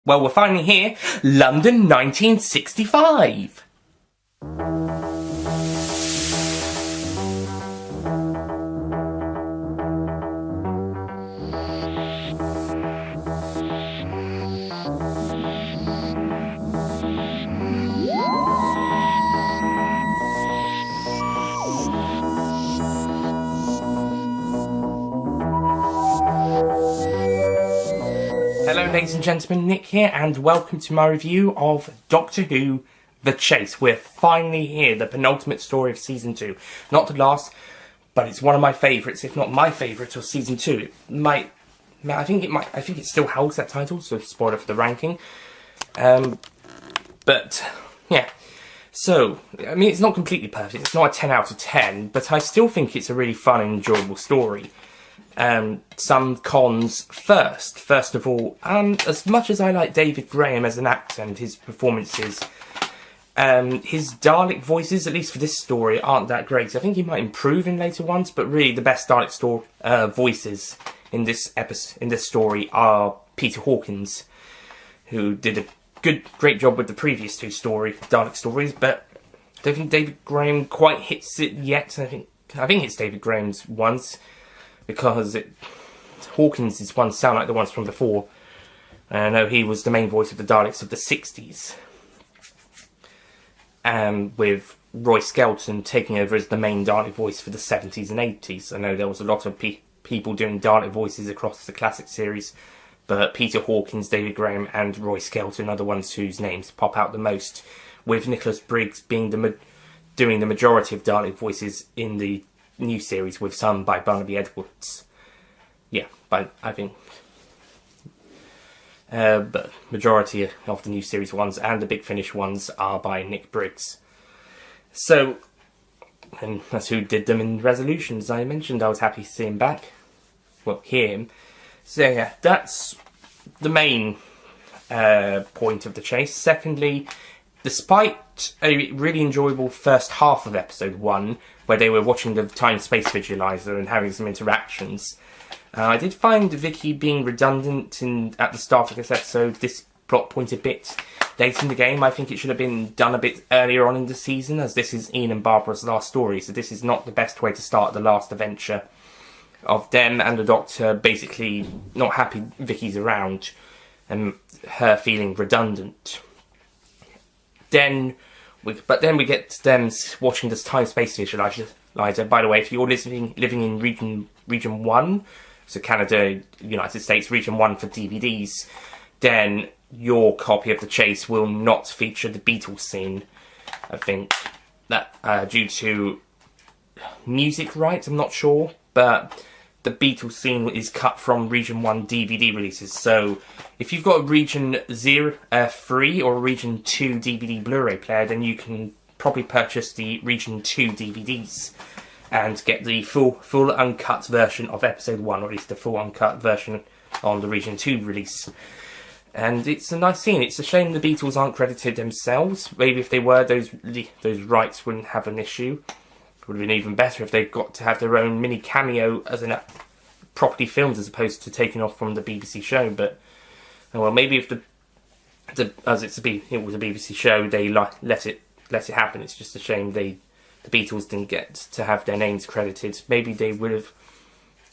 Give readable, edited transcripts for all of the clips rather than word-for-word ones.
Well, we're finally here. London 1965. Hello ladies and gentlemen, Nick here, and welcome to my review of Doctor Who The Chase. We're finally here, the penultimate story of Season 2. Not the last, but it's one of my favourites, if not my favourite of Season 2. I think it still holds that title, so spoiler for the ranking. But, yeah. So, I mean, it's not completely perfect, it's not a 10 out of 10, but I still think it's a really fun and enjoyable story. Some cons first. First of all, as much as I like David Graham as an actor and his performances, his Dalek voices, at least for this story, aren't that great. I think he might improve in later ones, but really the best Dalek voices in this story are Peter Hawkins, who did a great job with the previous two Dalek stories, but I don't think David Graham quite hits it yet. I think it's David Graham's ones, because Hawkins' ones sound like the ones from before. I know he was the main voice of the Daleks of the 60s. With Roy Skelton taking over as the main Dalek voice for the 70s and 80s. I know there was a lot of people doing Dalek voices across the classic series, but Peter Hawkins, David Graham and Roy Skelton are the ones whose names pop out the most, with Nicholas Briggs being doing the majority of Dalek voices in the new series, with some by Barnaby Edwards. Yeah, but I think but majority of the new series ones and the Big Finish ones are by Nick Briggs. So, and that's who did them in Resolutions. I mentioned I was happy to see him back. Well, hear him. So yeah, that's the main point of The Chase. Secondly, despite a really enjoyable first half of episode 1, where they were watching the time-space visualizer and having some interactions, I did find Vicky being redundant at the start of this episode, this plot point a bit late in the game. I think it should have been done a bit earlier on in the season, as this is Ian and Barbara's last story, so this is not the best way to start the last adventure of them and the Doctor basically not happy Vicky's around and her feeling redundant. Then we get them watching this time-space visualizer. By the way, if you're living in region 1, so Canada, United States, region 1 for DVDs, then your copy of The Chase will not feature the Beatles scene. I think that due to music rights, I'm not sure, but the Beatles scene is cut from region 1 DVD releases. So if you've got a region 3 or a region 2 DVD Blu-ray player, then you can probably purchase the region 2 DVDs and get the full uncut version of episode 1, or at least the full uncut version on the region 2 release. And it's a nice scene. It's a shame the Beatles aren't credited themselves. Maybe if they were, those rights wouldn't have an issue. It would have been even better if they got to have their own mini cameo as in properly filmed, as opposed to taking off from the BBC show. But well, maybe if it was a BBC show, they let it happen. It's just a shame the Beatles didn't get to have their names credited. Maybe they would have,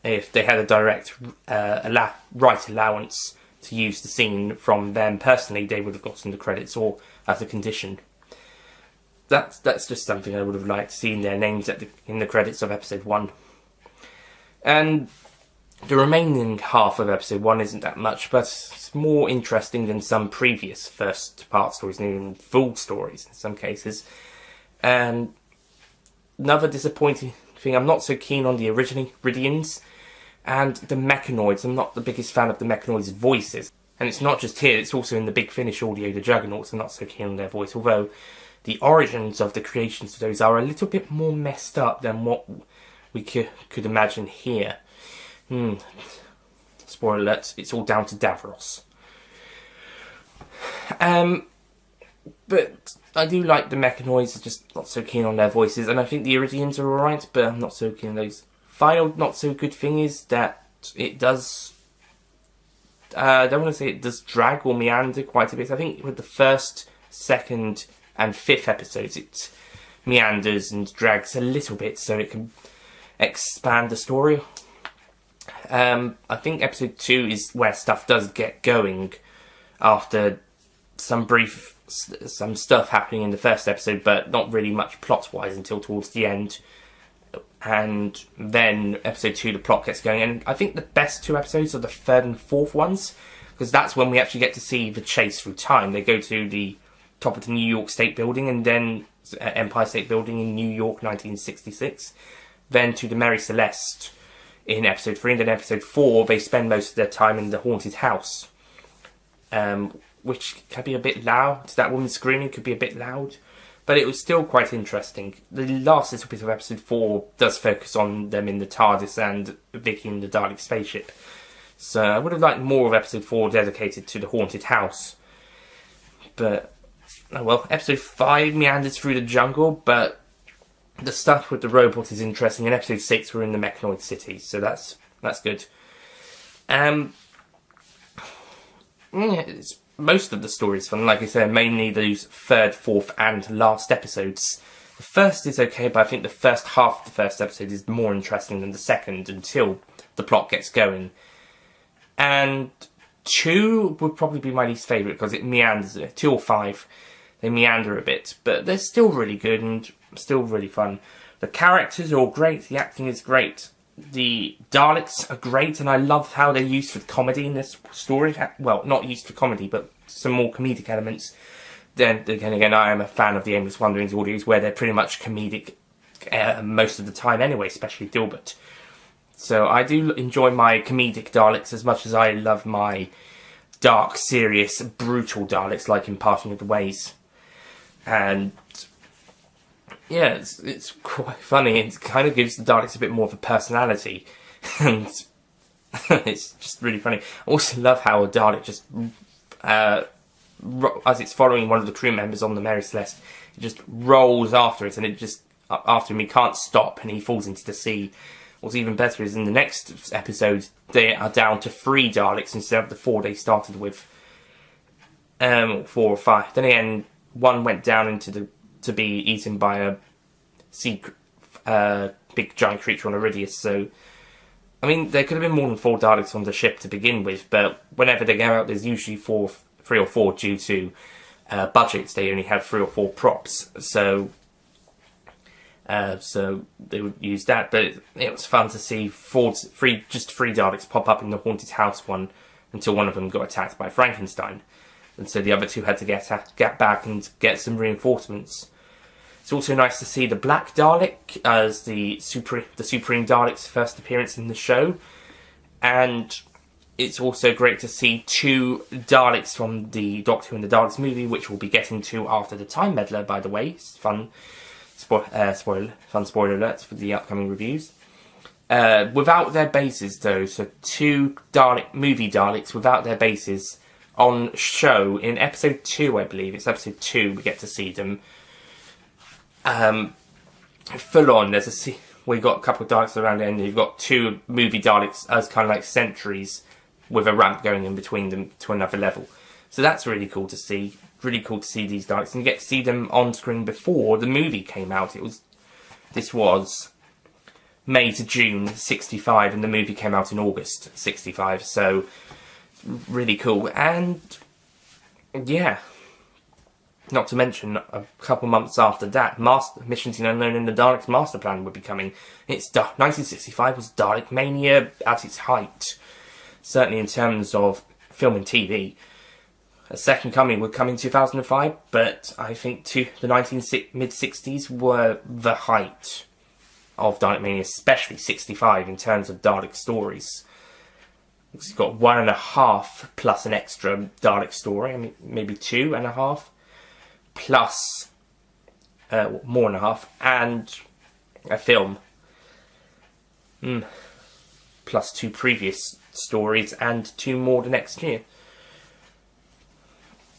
if they had a direct right allowance to use the scene from them personally, they would have gotten the credits, or as a condition. That's just something I would have liked, seeing their names in the credits of episode 1. And the remaining half of episode 1 isn't that much, but it's more interesting than some previous first part stories, and even full stories in some cases. And another disappointing thing, I'm not so keen on the original Ridians and the Mechanoids. I'm not the biggest fan of the Mechanoids' voices. And it's not just here, it's also in the Big Finish audio, the Juggernauts. I'm not so keen on their voice, although the origins of the creations of those are a little bit more messed up than what we could imagine here. Spoiler alert, it's all down to Davros. But I do like the Mechanoids, just not so keen on their voices, and I think the Iridians are alright, but I'm not so keen on those. Final not so good thing is that it does I don't want to say it does drag or meander quite a bit. I think with the first, second, and fifth episodes, it meanders and drags a little bit so it can expand the story. I think episode 2 is where stuff does get going after some stuff happening in the first episode, but not really much plot-wise until towards the end. And then episode 2, the plot gets going. And I think the best 2 episodes are the third and fourth ones, because that's when we actually get to see the chase through time. They go to the top of the New York State Building, and then Empire State Building in New York, 1966. Then to the Mary Celeste in episode 3, and then episode 4, they spend most of their time in the haunted house. Which can be a bit loud. That woman screaming could be a bit loud. But it was still quite interesting. The last little bit of episode 4 does focus on them in the TARDIS and Vicky in the Dalek spaceship. So I would have liked more of episode 4 dedicated to the haunted house. But, oh well, episode 5 meanders through the jungle, but the stuff with the robot is interesting. In episode 6 we're in the Mechanoid City, so that's good. Most of the story is fun, like I said, mainly those third, fourth, and last episodes. The first is okay, but I think the first half of the first episode is more interesting than the second until the plot gets going. And 2 would probably be my least favourite because it meanders. 2 or 5, they meander a bit, but they're still really good and still really fun. The characters are all great, the acting is great. The Daleks are great, and I love how they're used for comedy in this story. Well, not used for comedy, but some more comedic elements. Then again, I am a fan of the Aimless Wanderings audios, where they're pretty much comedic most of the time anyway, especially Dilbert. So I do enjoy my comedic Daleks as much as I love my dark, serious, brutal Daleks, like in Parting of the Ways. And yeah, it's quite funny. It kind of gives the Daleks a bit more of a personality, and it's just really funny. I also love how a Dalek just, as it's following one of the crew members on the Mary Celeste, it just rolls after it, and it just after him. He can't stop, and he falls into the sea. What's even better is in the next episode they are down to 3 Daleks instead of the 4 they started with, 4 or 5. Then again, one went down to be eaten by a big giant creature on Iridius. So, I mean, there could have been more than 4 Daleks on the ship to begin with, but whenever they go out, there's usually 3 or 4 due to budgets. They only have 3 or 4 props, so they would use that. But it was fun to see 3 Daleks pop up in the haunted house one until one of them got attacked by Frankenstein, and so the other 2 had to get back and get some reinforcements. It's also nice to see the Black Dalek as the Supreme Dalek's first appearance in the show. And it's also great to see 2 Daleks from the Doctor Who and the Daleks movie, which we'll be getting to after the Time Meddler, by the way. It's fun spoiler alerts for the upcoming reviews. Without their bases, though, so 2 movie Daleks without their bases on show in episode 2, I believe. It's episode 2 we get to see them. Full on, we got a couple of Daleks around it, and you've got 2 movie Daleks as kind of like sentries with a ramp going in between them to another level. So that's really cool to see. Really cool to see these Daleks, and you get to see them on screen before the movie came out. This was May to June 65, and the movie came out in August 65. So really cool, and yeah. Not to mention, a couple months after that, Mission to the Unknown and the Daleks Master Plan would be coming. 1965 was Dalek Mania at its height. Certainly in terms of film and TV. A Second Coming would come in 2005, but I think the mid-60s were the height of Dalek Mania, especially 65 in terms of Dalek stories. It's got 1.5 plus an extra Dalek story, I mean, maybe 2.5. Plus more than a half, and a film. Plus 2 previous stories and 2 more the next year.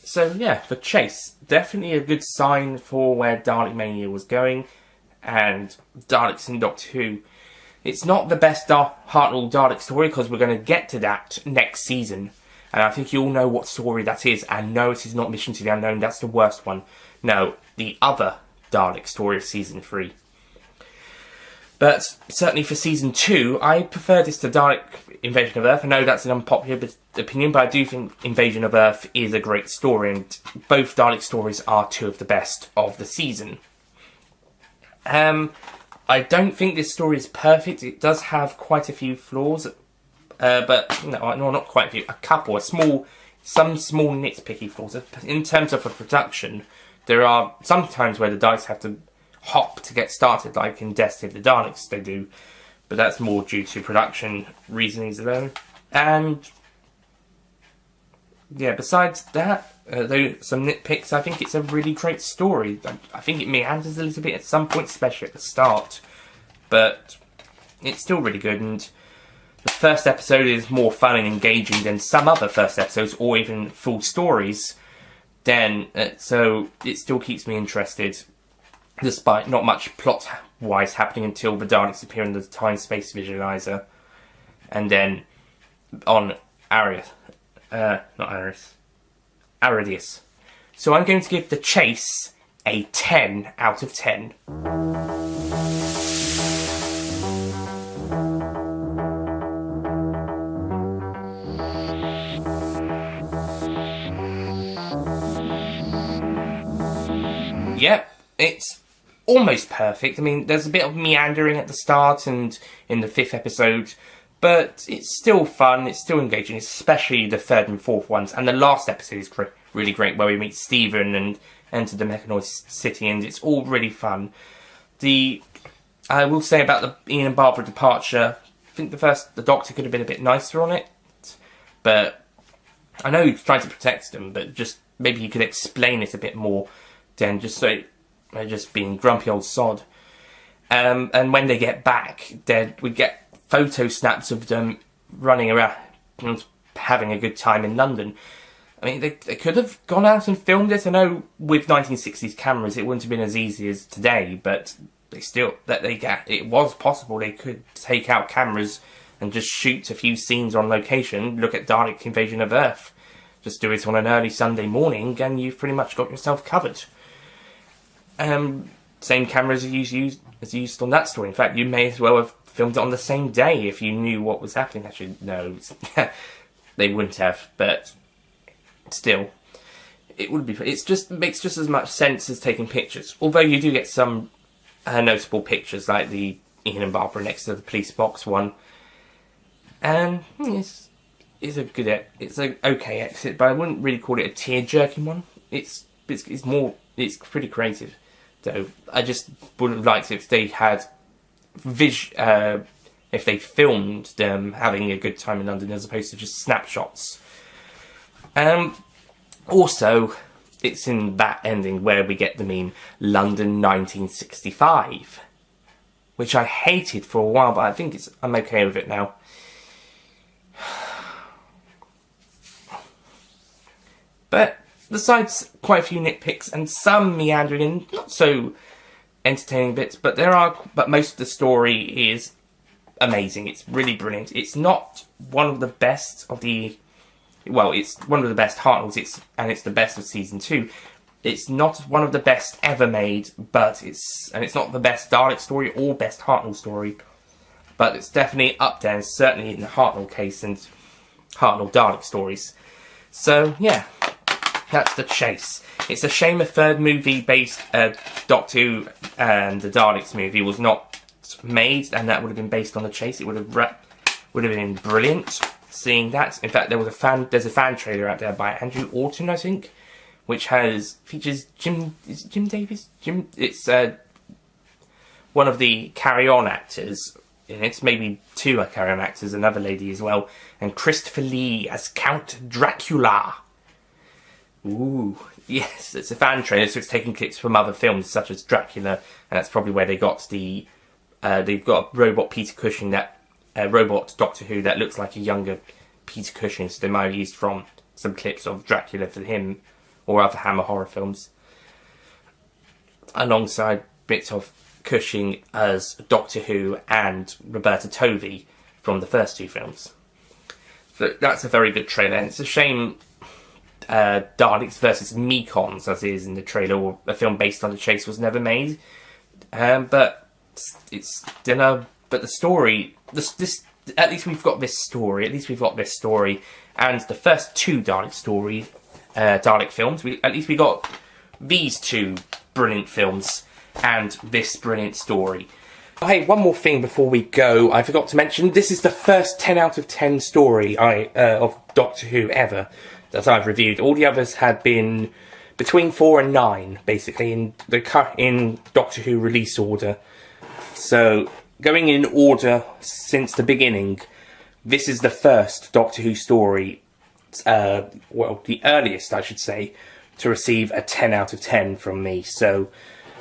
So yeah, the chase. Definitely a good sign for where Dalek Mania was going, and Daleks in Doctor Who. It's not the best Hartnell Dalek story, because we're going to get to that next season. And I think you all know what story that is. And no, it is not Mission to the Unknown. That's the worst one. No, the other Dalek story of Season 3. But certainly for Season 2, I prefer this to Dalek Invasion of Earth. I know that's an unpopular opinion, but I do think Invasion of Earth is a great story, and both Dalek stories are two of the best of the season. I don't think this story is perfect. It does have quite a few flaws, but no, not quite a few. A couple, some small nitpicky flaws. In terms of a production, there are some times where the Daleks have to hop to get started, like in Destiny of the Daleks they do, but that's more due to production reasonings alone. And yeah, besides that, though some nitpicks, I think it's a really great story. I think it meanders a little bit at some point, especially at the start, but it's still really good. And the first episode is more fun and engaging than some other first episodes, or even full stories. So it still keeps me interested, despite not much plot-wise happening until the Daleks appear in the time-space visualizer. And then on Aridius. So I'm going to give The Chase a 10 out of 10. Yep, it's almost perfect. I mean, there's a bit of meandering at the start and in the 5th episode, but it's still fun, it's still engaging, especially the 3rd and 4th ones. And the last episode is really great, where we meet Stephen and enter the Mechanoid City, and it's all really fun. I will say about the Ian and Barbara departure, I think the Doctor could have been a bit nicer on it, but I know he's trying to protect them, but just maybe he could explain it a bit more than just being grumpy old sod. And when they get back, we get photo snaps of them running around and having a good time in London. I mean, they could have gone out and filmed it. I know with 1960s cameras it wouldn't have been as easy as today, but it was possible. They could take out cameras and just shoot a few scenes on location. Look at Dalek Invasion of Earth. Just do it on an early Sunday morning and you've pretty much got yourself covered. Same cameras as used on that story. In fact, you may as well have filmed it on the same day if you knew what was happening. Actually, no, they wouldn't have, but still, it would be. Makes just as much sense as taking pictures. Although you do get some notable pictures, like the Ian and Barbara next to the police box one, and it's an okay exit, but I wouldn't really call it a tear-jerking one. It's pretty creative. So I just would have liked if they had if they filmed them having a good time in London as opposed to just snapshots. Also, it's in that ending where we get the meme London 1965, which I hated for a while, but I think I'm okay with it now. But besides quite a few nitpicks and some meandering and not so entertaining bits, but most of the story is amazing. It's really brilliant. It's not one of the best of it's one of the best Hartnells, and it's the best of season 2. It's not one of the best ever made, but it's not the best Dalek story or best Hartnell story, but it's definitely up there, and certainly in the Hartnell case and Hartnell Dalek stories. So yeah, that's The Chase. It's a shame a third movie based Doctor Who and the Daleks movie was not made, and that would have been based on The Chase. It would have been brilliant seeing that. In fact, there's a fan trailer out there by Andrew Orton, I think, which features Jim Davis. It's one of the Carry On actors in it. Maybe two are Carry On actors, another lady as well, and Christopher Lee as Count Dracula. Ooh, yes, it's a fan trailer, so it's taking clips from other films such as Dracula, and that's probably where they got they've got a robot Peter Cushing, robot Doctor Who that looks like a younger Peter Cushing, so they might have used from some clips of Dracula for him, or other Hammer horror films, alongside bits of Cushing as Doctor Who and Roberta Tovey from the first two films. So that's a very good trailer. And it's a shame Daleks versus Mekons, as it is in the trailer, or a film based on the chase, was never made. But the story, this at least we've got this story. At least we've got this story, and the first two Dalek films. We got these two brilliant films and this brilliant story. Oh, hey, one more thing before we go. I forgot to mention, this is the first 10 out of 10 story of Doctor Who ever that I've reviewed. All the others had been between 4 and 9, basically, in Doctor Who release order. So, going in order since the beginning, this is the first Doctor Who story, the earliest, I should say, to receive a 10 out of 10 from me. So,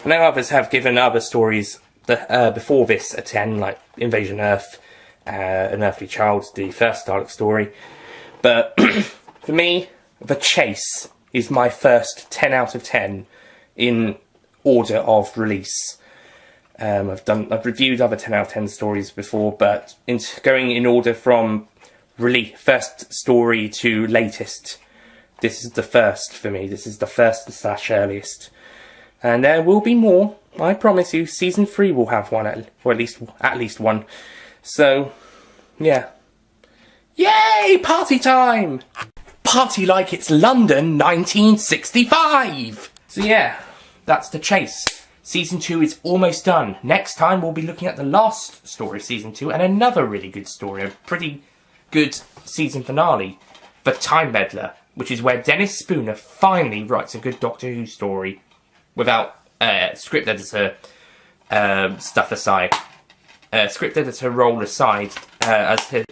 I know others have given other stories before this a 10, like Invasion Earth, An Earthly Child, the first Dalek story. But for me, The Chase is my first 10 out of 10 in order of release. I've reviewed other 10 out of 10 stories before, but going in order from first story to latest, this is the first for me. This is the first / earliest. And there will be more. I promise you, season 3 will have one, or at least one. So, yeah. Yay! Party time! Party like it's London 1965! So yeah, that's The Chase. Season 2 is almost done. Next time we'll be looking at the last story of Season 2 and another really good story, a pretty good season finale, The Time Meddler, which is where Dennis Spooner finally writes a good Doctor Who story without script editor stuff aside. Script editor role aside, as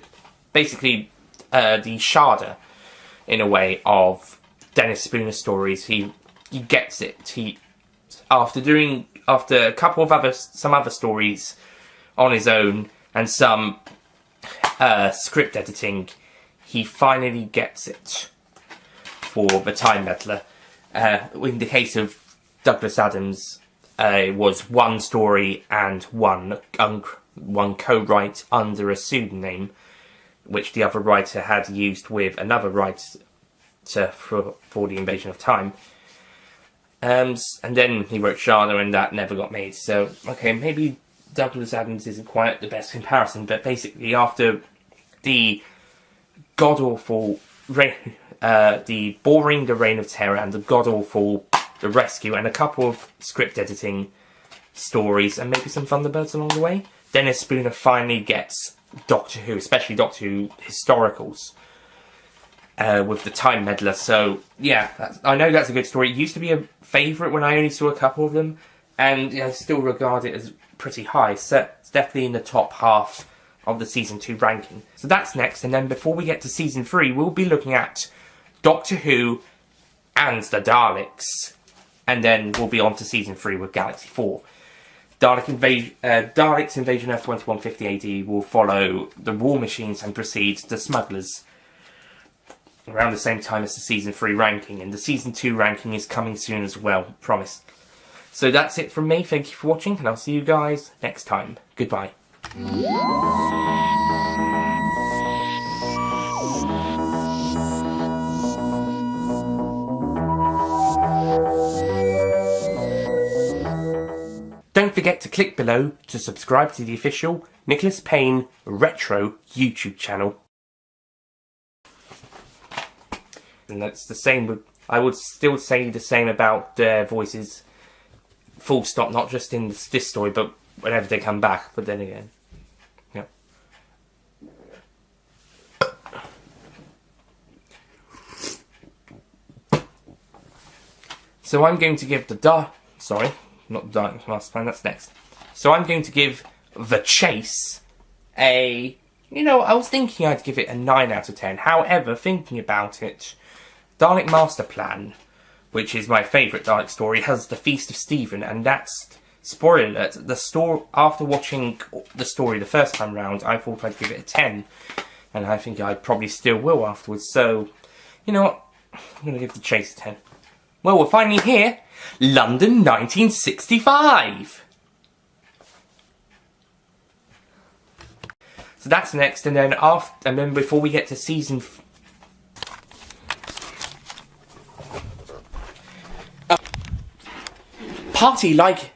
basically the Sharda, in a way, of Dennis Spooner stories. He gets it. After a couple of some other stories on his own and some script editing, he finally gets it for The Time Meddler. In the case of Douglas Adams, it was one story and one co-write under a pseudonym, which the other writer had used with another writer for the Invasion of Time. And then he wrote Sharda, and that never got made. So, okay, maybe Douglas Adams isn't quite the best comparison, but basically after the god-awful the boring The Reign of Terror and the god-awful The Rescue and a couple of script editing stories and maybe some Thunderbirds along the way, Dennis Spooner finally gets Doctor Who, especially Doctor Who historicals, with The Time Meddler. So, yeah, I know that's a good story. It used to be a favourite when I only saw a couple of them, and I still regard it as pretty high. So it's definitely in the top half of the Season 2 ranking. So that's next, and then before we get to Season 3, we'll be looking at Doctor Who and the Daleks, and then we'll be on to Season 3 with Galaxy 4. Daleks Invasion Earth 2150 AD will follow the War Machines and precede the Smugglers around the same time as the Season 3 ranking, and the Season 2 ranking is coming soon as well, promise. So that's it from me, thank you for watching, and I'll see you guys next time. Goodbye. Don't forget to click below to subscribe to the official Nicholas Payne Retro YouTube channel. And that's the same with, I would still say the same about their voices, full stop, not just in this story, but whenever they come back, but then again. Yeah. So I'm going to give not the Dark Master Plan, that's next. So I'm going to give The Chase I was thinking I'd give it a 9 out of 10. However, thinking about it, Dalek Master Plan, which is my favourite Dalek story, has the Feast of Stephen, and that's, spoiler alert, after watching the story the first time round, I thought I'd give it a 10, and I think I probably still will afterwards, so, you know what, I'm going to give The Chase a 10. Well, we're finally here, London 1965! So that's next, and then before we get to season. Party like.